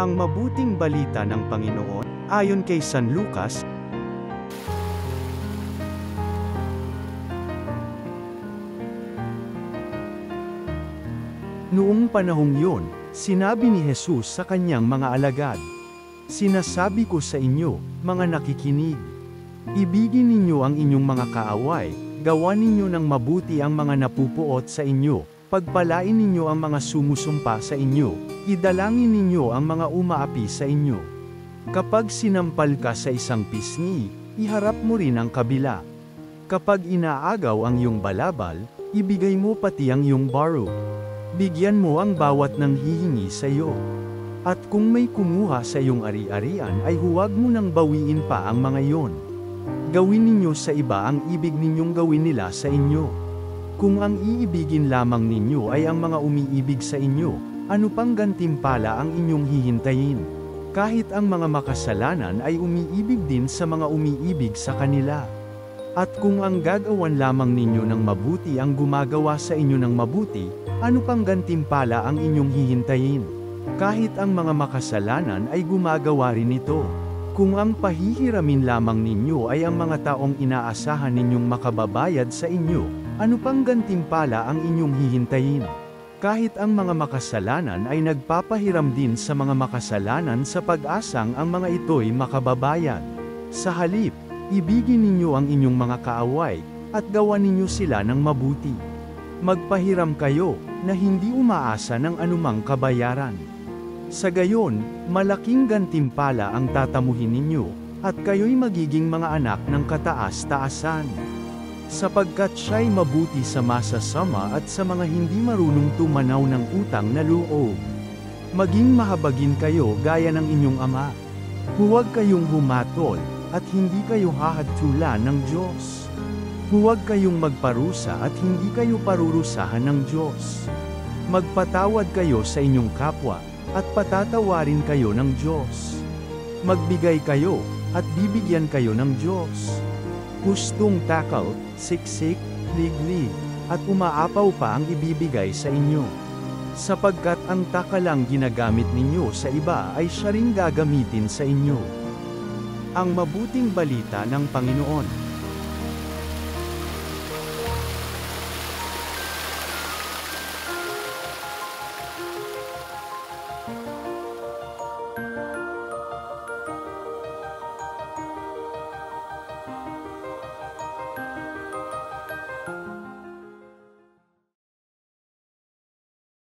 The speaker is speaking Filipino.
Ang mabuting balita ng Panginoon, ayon kay San Lucas. Noong panahong yun, sinabi ni Jesus sa kanyang mga alagad, "Sinasabi ko sa inyo, mga nakikinig, ibigin ninyo ang inyong mga kaaway, gawa ninyo ng mabuti ang mga napupuot sa inyo, pagpalain ninyo ang mga sumusumpa sa inyo, idalangin ninyo ang mga umaapi sa inyo. Kapag sinampal ka sa isang pisngi, iharap mo rin ang kabila. Kapag inaagaw ang iyong balabal, ibigay mo pati ang iyong baro. Bigyan mo ang bawat nang hihingi sa iyo. At kung may kumuha sa iyong ari-arian ay huwag mo nang bawiin pa ang mga iyon. Gawin ninyo sa iba ang ibig ninyong gawin nila sa inyo. Kung ang iibigin lamang ninyo ay ang mga umiibig sa inyo, ano pang gantimpala ang inyong hihintayin? Kahit ang mga makasalanan ay umiibig din sa mga umiibig sa kanila. At kung ang gagawan lamang ninyo ng mabuti ang gumagawa sa inyo ng mabuti, ano pang gantimpala ang inyong hihintayin? Kahit ang mga makasalanan ay gumagawa rin ito. Kung ang pahihiramin lamang ninyo ay ang mga taong inaasahan ninyong makababayad sa inyo, ano pang gantimpala ang inyong hihintayin? Kahit ang mga makasalanan ay nagpapahiram din sa mga makasalanan sa pag-asang ang mga ito'y makababayad. Sa halip, ibigin ninyo ang inyong mga kaaway, at gawan ninyo sila ng mabuti. Magpahiram kayo, na hindi umaasa ng anumang kabayaran. Sa gayon, malaking gantimpala ang tatamuhin ninyo, at kayo'y magiging mga anak ng kataas-taasan. Sapagkat siya'y mabuti sa masasama at sa mga hindi marunong tumanaw ng utang na loob. Maging mahabagin kayo gaya ng inyong ama. Huwag kayong humatol, at hindi kayo hahatulan ng Diyos. Huwag kayong magparusa at hindi kayo parurusahan ng Diyos. Magpatawad kayo sa inyong kapwa, at patatawarin kayo ng Diyos. Magbigay kayo, at bibigyan kayo ng Diyos. Hustong takal, siksik, liglig, at umaapaw pa ang ibibigay sa inyo. Sapagkat ang takalang ginagamit ninyo sa iba ay siya ring gagamitin sa inyo. Ang mabuting balita ng Panginoon.